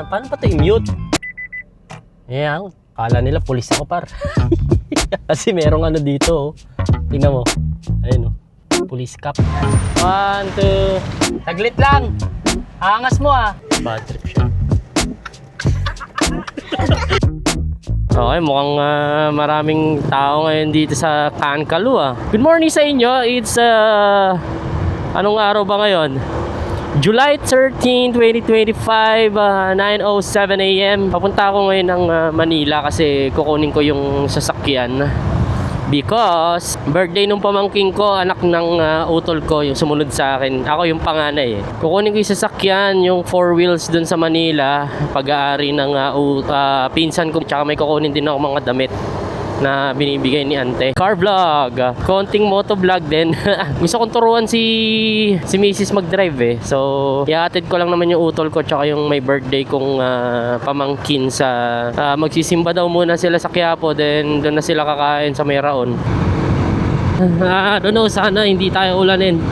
Paano pa ito i-mute? Ayan, kala nila pulis ako par. Kasi merong ano dito, oh. Tingnan mo. Ayun, oh. Police cap. 1, 2. Taglit lang. Aangas mo ah. Bad trip siya. Okay, mukhang maraming tao ngayon dito sa Kankalu ah. Good morning sa inyo. It's anong araw ba ngayon? July 13, 2025, 9:07 AM. Papunta ako ngayon ng Manila kasi kukunin ko yung sasakyan. Because birthday nung pamangking ko, anak ng utol ko, yung sumunod sa akin. Ako yung panganay eh. Kukunin ko yung sasakyan, yung 4 wheels dun sa Manila. Pag-aari ng pinsan ko. Tsaka may kukunin din ako mga damit na binibigay ni ante. Car vlog, konting moto vlog din. Gusto kong turuan si Mrs. mag-drive eh. So ihatid ko lang naman yung utol ko tsaka yung may birthday kong pamangkin sa magsisimba daw muna sila sa Quiapo, then doon na sila kakain sa Mayraon. I don't know, sana hindi tayo ulanin.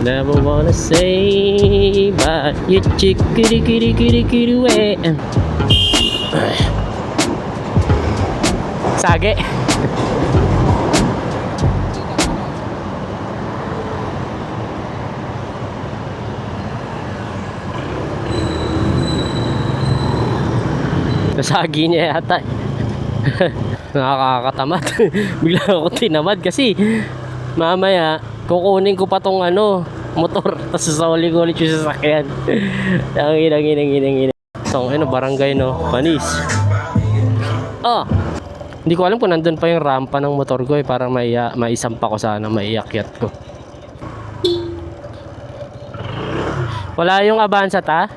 Never wanna say bye. You chickity kitty kitty kitty way. Sage. Nasagi niya yata. Nakakatamad. Bigla ako tinamad kasi mamaya kukunin ko pa tong motor, tapos sasawali ko ulit yung sasakyan. Ang so barangay Panis. Hindi ko alam kung nandun pa yung rampa ng motor ko eh, para maisampa ko sana, maiakyat ko. Wala yung Avanza ta?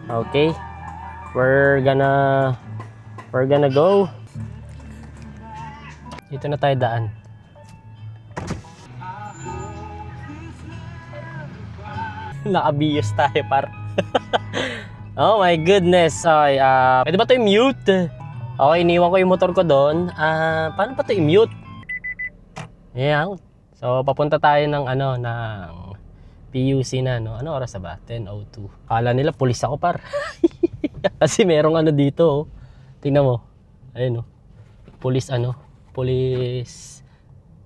Okay, we're gonna go. Dito na tayo daan. Nakabiyos tayo par. Oh my goodness. Okay, pwede ba ito i-mute? Okay, iniwan ko yung motor ko doon. Paano pa ito i-mute? Ayan. So papunta tayo ng ng PUC na Ano oras na ba? 10:02. Kala nila pulis ako par. Kasi merong dito, oh. Tingnan mo. Ayun oh.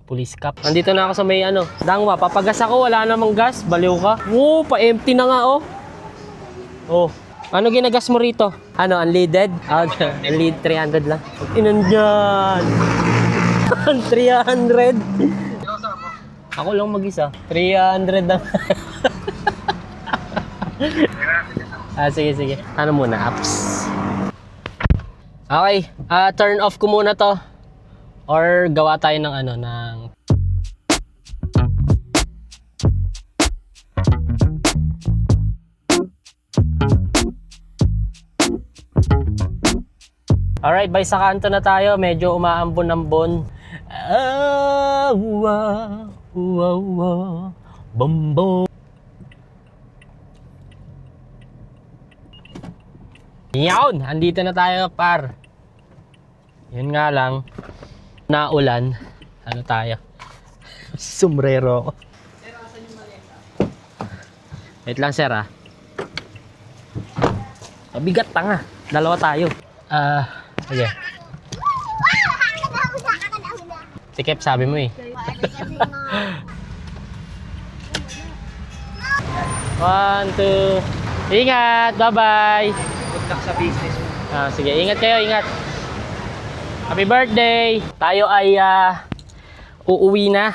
Police cap. Nandito na ako sa may Dangwa, papagas ako, wala namang gas, baliw ka. Oo, pa-empty na nga oh. Oh, ano ginagas mo rito? Unleaded? Unleaded 300 lang. Inandyan. 300. Ako lang mag-isa. 300 lang. Sige. Ano muna, apps. Okay, turn off ko muna to. Or gawa tayo ng Alright, by sa kanto na tayo. Medyo umaambon-ambon. Bombo. Yawn! Andito na tayo par. Yun nga lang, naulan. Tayo? Sombrero ako. Sir, asan yung maleta? Wait lang sir Mabigat tanga. Dalawa tayo. Sige. Tikip sabi mo eh. 1, 2. Ingat! Bye-bye! Good luck sa business mo. Sige, ingat kayo, ingat. Happy birthday! Tayo ay uuwi na.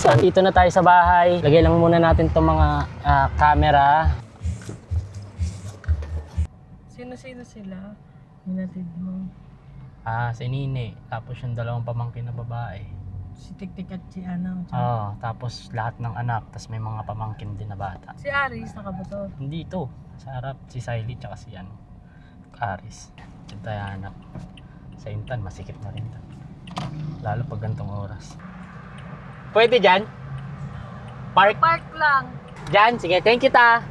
So, dito na tayo sa bahay. Lagay lang muna natin itong mga camera. Sino sila? Hinatid mo. Si Nini. Tapos yung dalawang pamangkin na babae. Si Tiktik at si ano. Oo, tapos lahat ng anak, tapos may mga pamangkin din na bata. Si Aris, nakabato. Hindi to. Sa harap, si Siley tsaka si ano, Aris. Yung tayo anak. Sa Intan, masikip na rin to. Lalo pag gantong oras. Pwede dyan? Park? Park lang. Dyan? Sige, thank you ta.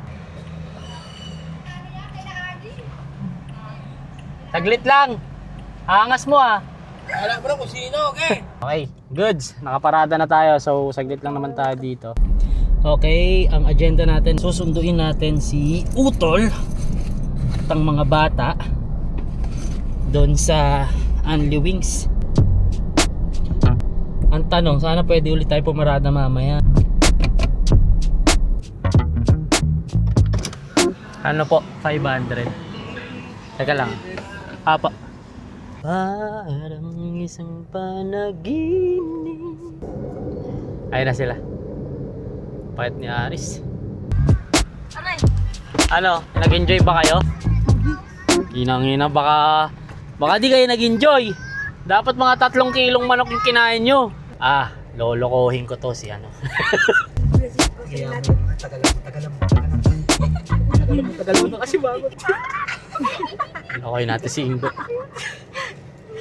Saglit lang. Angas mo ah. Alam mo na kung sino, okay? Okay, goods. Nakaparada na tayo. So, saglit lang naman tayo dito. Okay, ang agenda natin, susunduin natin si Utol at ang mga bata doon sa Anli Wings. Ang tanong, sana pwede ulit tayo pumarada mamaya. Ano po? 500. Teka lang. Apa. Parang isang panaginip. Ayun na sila. Pakit ni Aris. Aray! Ano? Nag-enjoy ba kayo? Ginang-ina, baka di kayo nag-enjoy. Dapat mga 3 kilong manok yung kinain nyo. Ah, lolokohin ko to si ano. Tagal mo na kasi bago. Okay natin si Ingo.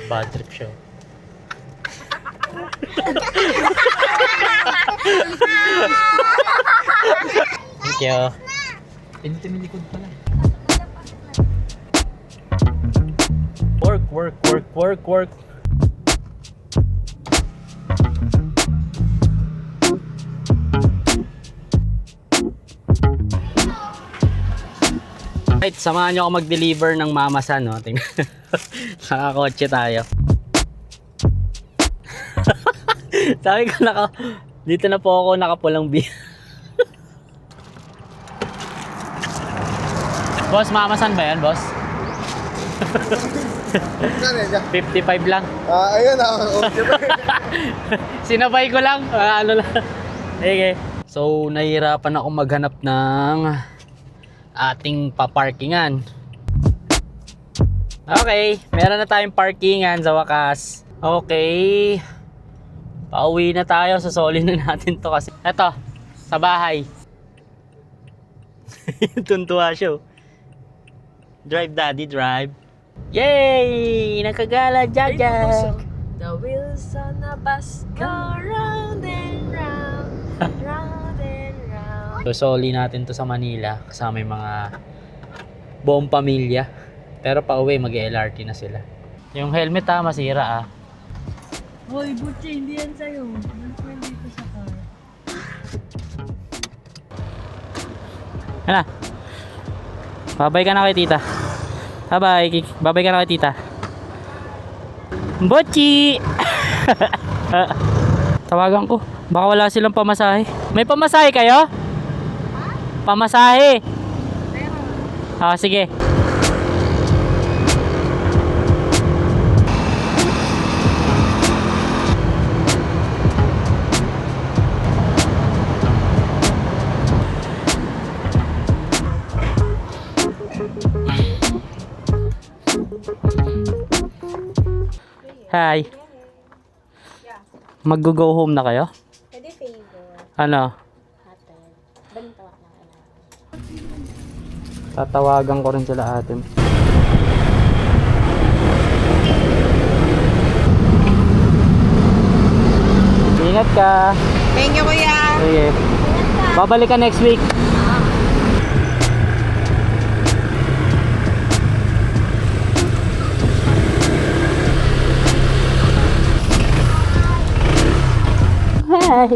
Bad trip show. Thank you. Dito may likod pala. Work. Right, samahan nyo ako mag-deliver ng mamasan, no? Tingnan. Nakakotse tayo. Sabi ko dito na po ako nakapulang Boss, mamasan ba yan, boss? 55 lang. Ayun okay ba? Sinabay ko lang. Ano lang. Okay. So, nahihirapan ako maghanap ng ating paparkingan. Okay, meron na tayong parkingan sa wakas. Okay. Pauwi na tayo. Sasolin na natin to kasi. Eto, sa bahay. Tuntua siya. Drive daddy, drive. Yay! Nakagala, Jaja! The wheels on the bus go round and round, round and round. Susoli natin to sa Manila kasama yung mga buong pamilya. Pero pauwi mag-LRT na sila. Yung helmet masira Hoy, Butchi, hindi yan sa'yo. Nandun dito sa car. Ano? Babay ka na kay tita. Bye-bye. Babay ka na kay tita. Bochi! Tawagan ko. Baka wala silang pamasahe. May pamasahe kayo? Pamasahe. Sige. Hi. Mag-go home na kayo? Pwede favor. Ano? Hotel. Bantawak na ka na. Tatawagan ko rin sila atin. Ingat ka. Thank you, kuya. Sige. Babalik ka next week. Hi.